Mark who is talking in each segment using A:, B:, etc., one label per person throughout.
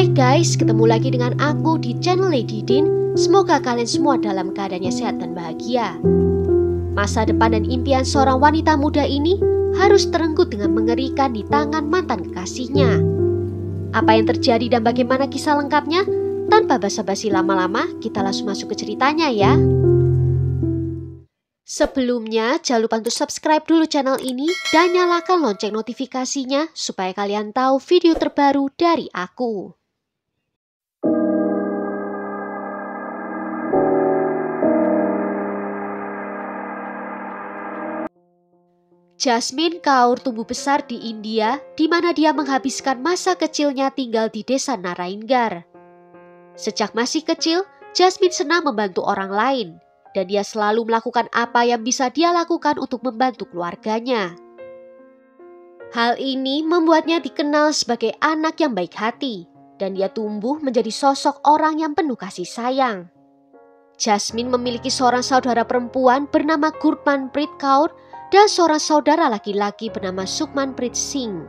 A: Hai guys, ketemu lagi dengan aku di channel Lady Din. Semoga kalian semua dalam keadaannya sehat dan bahagia. Masa depan dan impian seorang wanita muda ini harus terenggut dengan mengerikan di tangan mantan kekasihnya. Apa yang terjadi dan bagaimana kisah lengkapnya? Tanpa basa-basi lama-lama, kita langsung masuk ke ceritanya ya. Sebelumnya, jangan lupa untuk subscribe dulu channel ini dan nyalakan lonceng notifikasinya supaya kalian tahu video terbaru dari aku. Jasmine Kaur tumbuh besar di India, di mana dia menghabiskan masa kecilnya tinggal di desa Naraingarh. Sejak masih kecil, Jasmine senang membantu orang lain. Dan dia selalu melakukan apa yang bisa dia lakukan untuk membantu keluarganya. Hal ini membuatnya dikenal sebagai anak yang baik hati, dan dia tumbuh menjadi sosok orang yang penuh kasih sayang. Jasmine memiliki seorang saudara perempuan bernama Gurmanpreet Kaur dan seorang saudara laki-laki bernama Sukhmanpreet Singh.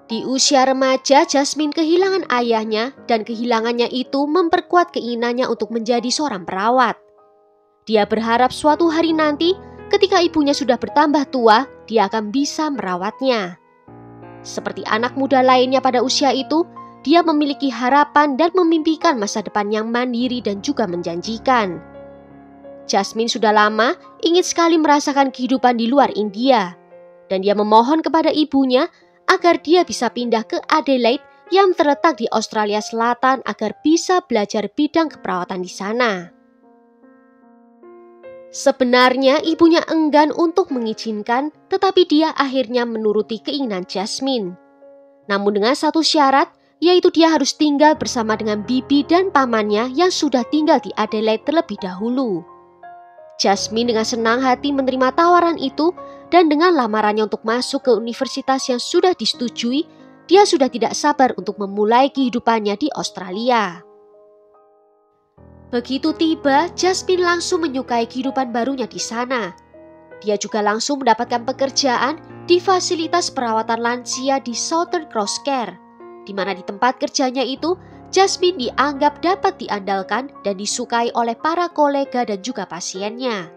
A: Di usia remaja, Jasmine kehilangan ayahnya dan kehilangannya itu memperkuat keinginannya untuk menjadi seorang perawat. Dia berharap suatu hari nanti ketika ibunya sudah bertambah tua, dia akan bisa merawatnya. Seperti anak muda lainnya pada usia itu, dia memiliki harapan dan memimpikan masa depan yang mandiri dan juga menjanjikan. Jasmine sudah lama ingin sekali merasakan kehidupan di luar India, dan dia memohon kepada ibunya agar dia bisa pindah ke Adelaide yang terletak di Australia Selatan agar bisa belajar bidang keperawatan di sana. Sebenarnya ibunya enggan untuk mengizinkan, tetapi dia akhirnya menuruti keinginan Jasmine. Namun dengan satu syarat, yaitu dia harus tinggal bersama dengan bibi dan pamannya yang sudah tinggal di Adelaide terlebih dahulu. Jasmine dengan senang hati menerima tawaran itu, dan dengan lamarannya untuk masuk ke universitas yang sudah disetujui, dia sudah tidak sabar untuk memulai kehidupannya di Australia. Begitu tiba, Jasmine langsung menyukai kehidupan barunya di sana. Dia juga langsung mendapatkan pekerjaan di fasilitas perawatan lansia di Southern Cross Care, di mana di tempat kerjanya itu, Jasmine dianggap dapat diandalkan dan disukai oleh para kolega dan juga pasiennya.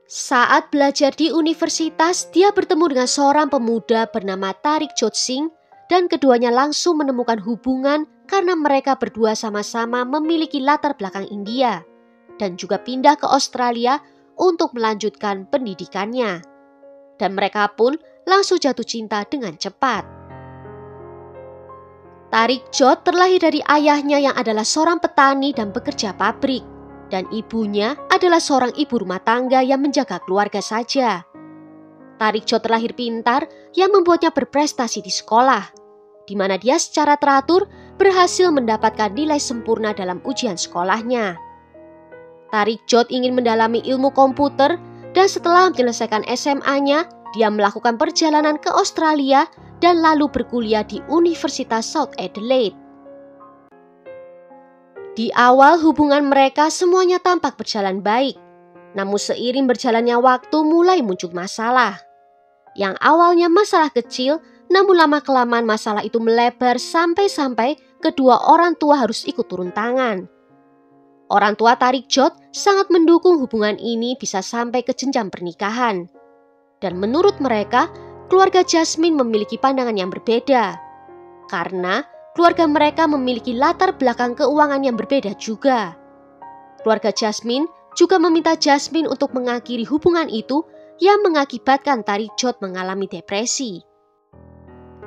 A: Saat belajar di universitas, dia bertemu dengan seorang pemuda bernama Tarik Jodh Singh dan keduanya langsung menemukan hubungan karena mereka berdua sama-sama memiliki latar belakang India dan juga pindah ke Australia untuk melanjutkan pendidikannya. Dan mereka pun langsung jatuh cinta dengan cepat. Tarik Jodh terlahir dari ayahnya yang adalah seorang petani dan pekerja pabrik. Dan ibunya adalah seorang ibu rumah tangga yang menjaga keluarga saja. Tarik Jodh terlahir pintar yang membuatnya berprestasi di sekolah, di mana dia secara teratur berhasil mendapatkan nilai sempurna dalam ujian sekolahnya. Tarik Jodh ingin mendalami ilmu komputer dan setelah menyelesaikan SMA-nya, dia melakukan perjalanan ke Australia dan lalu berkuliah di Universitas South Adelaide. Di awal hubungan mereka semuanya tampak berjalan baik, namun seiring berjalannya waktu mulai muncul masalah. Yang awalnya masalah kecil, namun lama-kelamaan masalah itu melebar sampai-sampai kedua orang tua harus ikut turun tangan. Orang tua Tarik Jodh sangat mendukung hubungan ini bisa sampai ke jenjang pernikahan. Dan menurut mereka, keluarga Jasmine memiliki pandangan yang berbeda. Karena keluarga mereka memiliki latar belakang keuangan yang berbeda juga. Keluarga Jasmine juga meminta Jasmine untuk mengakhiri hubungan itu yang mengakibatkan Tarik Jodh mengalami depresi.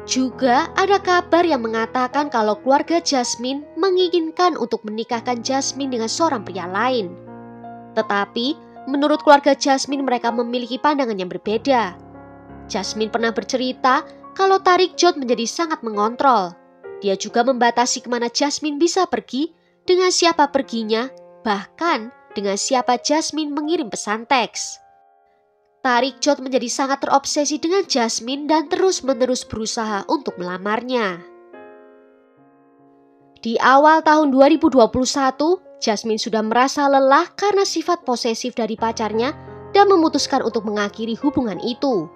A: Juga ada kabar yang mengatakan kalau keluarga Jasmine menginginkan untuk menikahkan Jasmine dengan seorang pria lain. Tetapi menurut keluarga Jasmine mereka memiliki pandangan yang berbeda. Jasmine pernah bercerita kalau Tarik Jodh menjadi sangat mengontrol. Dia juga membatasi kemana Jasmine bisa pergi, dengan siapa perginya, bahkan dengan siapa Jasmine mengirim pesan teks. Tarik Jodh menjadi sangat terobsesi dengan Jasmine dan terus-menerus berusaha untuk melamarnya. Di awal tahun 2021, Jasmine sudah merasa lelah karena sifat posesif dari pacarnya dan memutuskan untuk mengakhiri hubungan itu.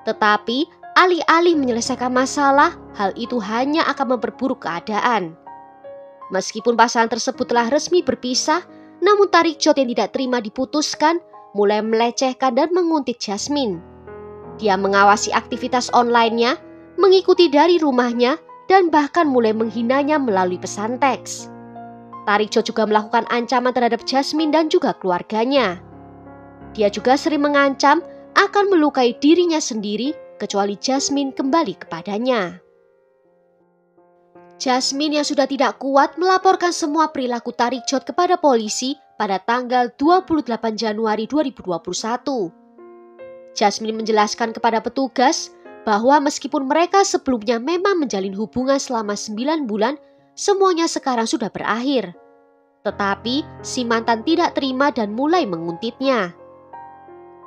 A: Tetapi Alih-alih menyelesaikan masalah, hal itu hanya akan memperburuk keadaan. Meskipun pasangan tersebut telah resmi berpisah, namun Tariq Jod yang tidak terima diputuskan mulai melecehkan dan menguntit Jasmine. Dia mengawasi aktivitas online-nya, mengikuti dari rumahnya, dan bahkan mulai menghinanya melalui pesan teks. Tariq Jod juga melakukan ancaman terhadap Jasmine dan juga keluarganya. Dia juga sering mengancam akan melukai dirinya sendiri kecuali Jasmine kembali kepadanya. Jasmine yang sudah tidak kuat melaporkan semua perilaku Tariq Jod kepada polisi pada tanggal 28 Januari 2021. Jasmine menjelaskan kepada petugas bahwa meskipun mereka sebelumnya memang menjalin hubungan selama 9 bulan, semuanya sekarang sudah berakhir. Tetapi si mantan tidak terima dan mulai menguntitnya.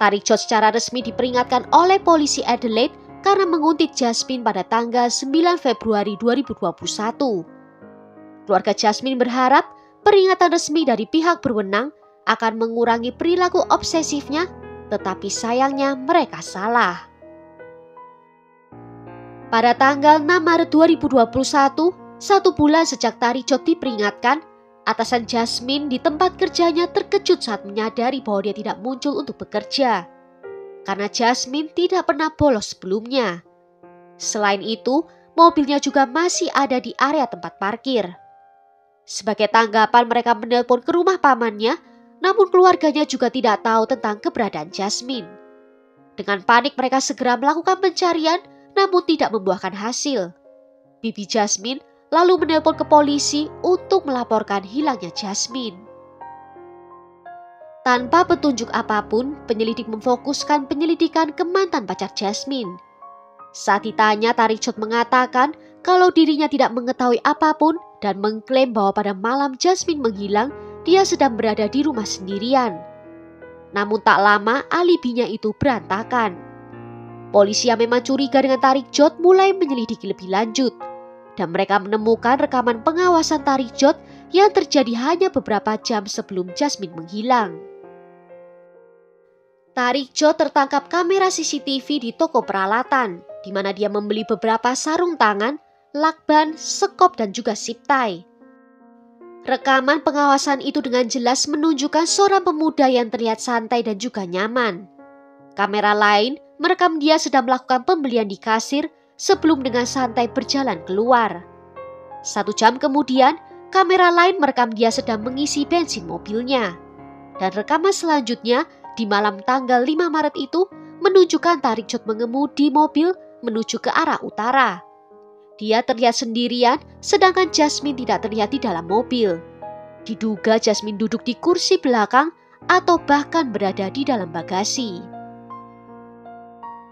A: Tariq Jod secara resmi diperingatkan oleh polisi Adelaide karena menguntit Jasmine pada tanggal 9 Februari 2021. Keluarga Jasmine berharap peringatan resmi dari pihak berwenang akan mengurangi perilaku obsesifnya, tetapi sayangnya mereka salah. Pada tanggal 6 Maret 2021, 1 bulan sejak Tariq Jod diperingatkan, atasan Jasmine di tempat kerjanya terkejut saat menyadari bahwa dia tidak muncul untuk bekerja. Karena Jasmine tidak pernah bolos sebelumnya. Selain itu, mobilnya juga masih ada di area tempat parkir. Sebagai tanggapan mereka menelpon ke rumah pamannya, namun keluarganya juga tidak tahu tentang keberadaan Jasmine. Dengan panik mereka segera melakukan pencarian, namun tidak membuahkan hasil. Bibi Jasmine lalu menelpon ke polisi untuk melaporkan hilangnya Jasmine. Tanpa petunjuk apapun, penyelidik memfokuskan penyelidikan ke mantan pacar Jasmine. Saat ditanya, Tariq Jod mengatakan kalau dirinya tidak mengetahui apapun dan mengklaim bahwa pada malam Jasmine menghilang, dia sedang berada di rumah sendirian. Namun tak lama alibinya itu berantakan. Polisi yang memang curiga dengan Tariq Jod mulai menyelidiki lebih lanjut. Dan mereka menemukan rekaman pengawasan Tariq Jod yang terjadi hanya beberapa jam sebelum Jasmine menghilang. Tariq Jod tertangkap kamera CCTV di toko peralatan, di mana dia membeli beberapa sarung tangan, lakban, sekop, dan juga zip tie. Rekaman pengawasan itu dengan jelas menunjukkan seorang pemuda yang terlihat santai dan juga nyaman. Kamera lain merekam dia sedang melakukan pembelian di kasir sebelum dengan santai berjalan keluar. 1 jam kemudian, kamera lain merekam dia sedang mengisi bensin mobilnya. Dan rekaman selanjutnya di malam tanggal 5 Maret itu menunjukkan Tariq Jod mengemudi mobil menuju ke arah utara. Dia terlihat sendirian, sedangkan Jasmine tidak terlihat di dalam mobil. Diduga Jasmine duduk di kursi belakang atau bahkan berada di dalam bagasi.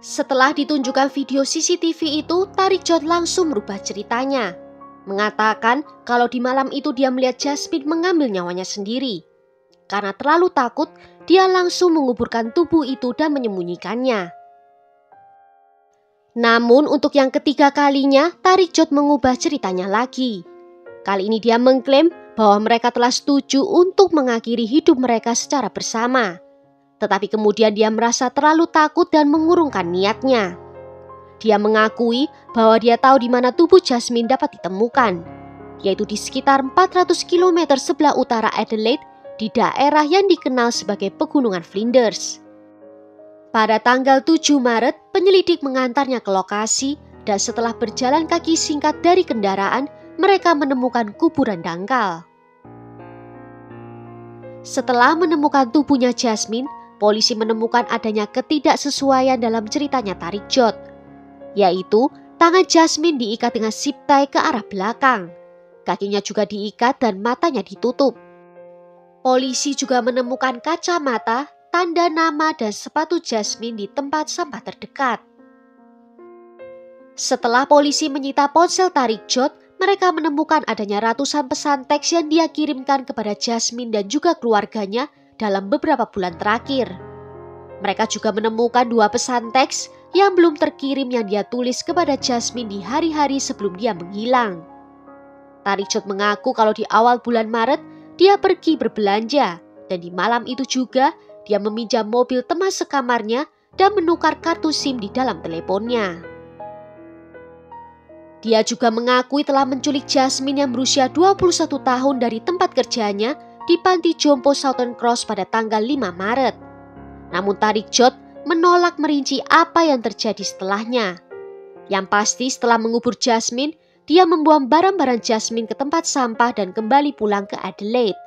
A: Setelah ditunjukkan video CCTV itu, Tariq Jod langsung merubah ceritanya. Mengatakan kalau di malam itu dia melihat Jasmine mengambil nyawanya sendiri. Karena terlalu takut, dia langsung menguburkan tubuh itu dan menyembunyikannya. Namun untuk yang ketiga kalinya, Tariq Jod mengubah ceritanya lagi. Kali ini dia mengklaim bahwa mereka telah setuju untuk mengakhiri hidup mereka secara bersama. Tetapi kemudian dia merasa terlalu takut dan mengurungkan niatnya. Dia mengakui bahwa dia tahu di mana tubuh Jasmine dapat ditemukan, yaitu di sekitar 400 km sebelah utara Adelaide di daerah yang dikenal sebagai Pegunungan Flinders. Pada tanggal 7 Maret, penyelidik mengantarnya ke lokasi dan setelah berjalan kaki singkat dari kendaraan, mereka menemukan kuburan dangkal. Setelah menemukan tubuhnya Jasmine, polisi menemukan adanya ketidaksesuaian dalam ceritanya Tariq Jod, yaitu tangan Jasmine diikat dengan zip tie ke arah belakang, kakinya juga diikat dan matanya ditutup. Polisi juga menemukan kacamata, tanda nama dan sepatu Jasmine di tempat sampah terdekat. Setelah polisi menyita ponsel Tariq Jod, mereka menemukan adanya ratusan pesan teks yang dia kirimkan kepada Jasmine dan juga keluarganya dalam beberapa bulan terakhir. Mereka juga menemukan 2 pesan teks yang belum terkirim yang dia tulis kepada Jasmine di hari-hari sebelum dia menghilang. Tariq Jod mengaku kalau di awal bulan Maret dia pergi berbelanja dan di malam itu juga dia meminjam mobil teman sekamarnya dan menukar kartu SIM di dalam teleponnya. Dia juga mengakui telah menculik Jasmine yang berusia 21 tahun dari tempat kerjanya di panti jompo Southern Cross pada tanggal 5 Maret. Namun Tariq Jod menolak merinci apa yang terjadi setelahnya. Yang pasti setelah mengubur Jasmine, dia membuang barang-barang Jasmine ke tempat sampah dan kembali pulang ke Adelaide.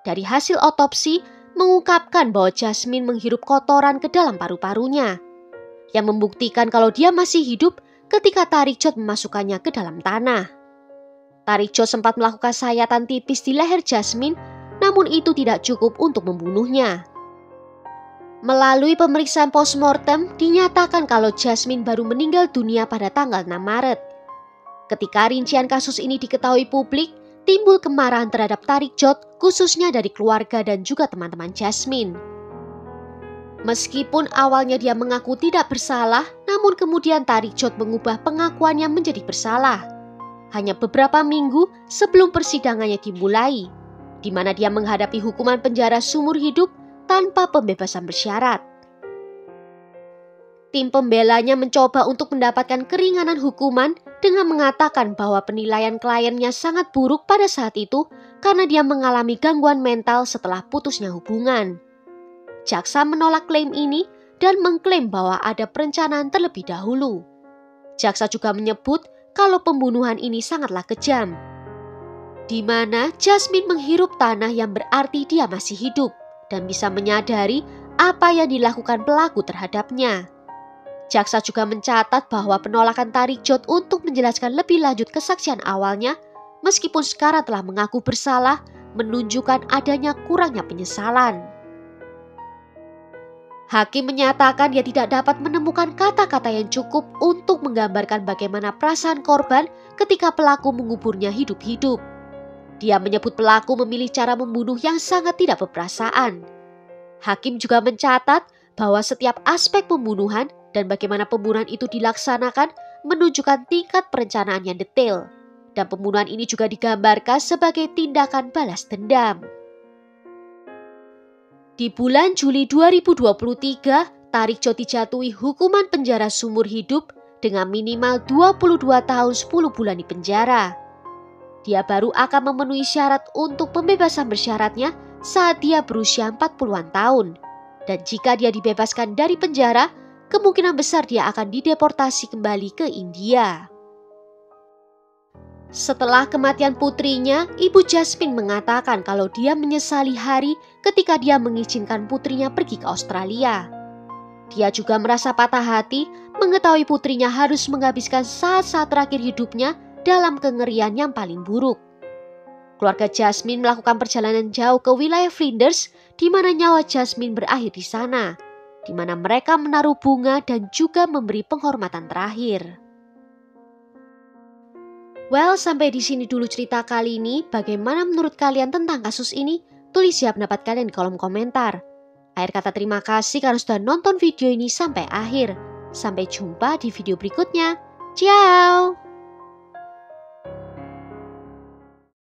A: Dari hasil otopsi mengungkapkan bahwa Jasmine menghirup kotoran ke dalam paru-parunya, yang membuktikan kalau dia masih hidup ketika Tariq Jod memasukkannya ke dalam tanah. Tariq Jod sempat melakukan sayatan tipis di leher Jasmine, namun itu tidak cukup untuk membunuhnya. Melalui pemeriksaan postmortem, dinyatakan kalau Jasmine baru meninggal dunia pada tanggal 6 Maret. Ketika rincian kasus ini diketahui publik, timbul kemarahan terhadap Tariq Jod, khususnya dari keluarga dan juga teman-teman Jasmine. Meskipun awalnya dia mengaku tidak bersalah, namun kemudian Tariq Jod mengubah pengakuannya menjadi bersalah. Hanya beberapa minggu sebelum persidangannya dimulai, di mana dia menghadapi hukuman penjara seumur hidup tanpa pembebasan bersyarat. Tim pembelanya mencoba untuk mendapatkan keringanan hukuman dengan mengatakan bahwa penilaian kliennya sangat buruk pada saat itu karena dia mengalami gangguan mental setelah putusnya hubungan. Jaksa menolak klaim ini dan mengklaim bahwa ada perencanaan terlebih dahulu. Jaksa juga menyebut kalau pembunuhan ini sangatlah kejam, di mana Jasmine menghirup tanah yang berarti dia masih hidup dan bisa menyadari apa yang dilakukan pelaku terhadapnya. Jaksa juga mencatat bahwa penolakan Tariq Jod untuk menjelaskan lebih lanjut kesaksian awalnya, meskipun sekarang telah mengaku bersalah, menunjukkan adanya kurangnya penyesalan. Hakim menyatakan dia tidak dapat menemukan kata-kata yang cukup untuk menggambarkan bagaimana perasaan korban ketika pelaku menguburnya hidup-hidup. Dia menyebut pelaku memilih cara membunuh yang sangat tidak berperasaan. Hakim juga mencatat bahwa setiap aspek pembunuhan dan bagaimana pembunuhan itu dilaksanakan menunjukkan tingkat perencanaan yang detail. Dan pembunuhan ini juga digambarkan sebagai tindakan balas dendam. Di bulan Juli 2023, Tariq Jod dijatuhi hukuman penjara seumur hidup dengan minimal 22 tahun 10 bulan di penjara. Dia baru akan memenuhi syarat untuk pembebasan bersyaratnya saat dia berusia 40-an tahun. Dan jika dia dibebaskan dari penjara, kemungkinan besar dia akan dideportasi kembali ke India. Setelah kematian putrinya, Ibu Jasmine mengatakan kalau dia menyesali hari ketika dia mengizinkan putrinya pergi ke Australia. Dia juga merasa patah hati mengetahui putrinya harus menghabiskan saat-saat terakhir hidupnya dalam kengerian yang paling buruk. Keluarga Jasmine melakukan perjalanan jauh ke wilayah Flinders, di mana nyawa Jasmine berakhir di sana, di mana mereka menaruh bunga dan juga memberi penghormatan terakhir. Well, sampai di sini dulu cerita kali ini. Bagaimana menurut kalian tentang kasus ini? Tulis ya pendapat kalian di kolom komentar. Akhir kata terima kasih karena sudah nonton video ini sampai akhir. Sampai jumpa di video berikutnya. Ciao!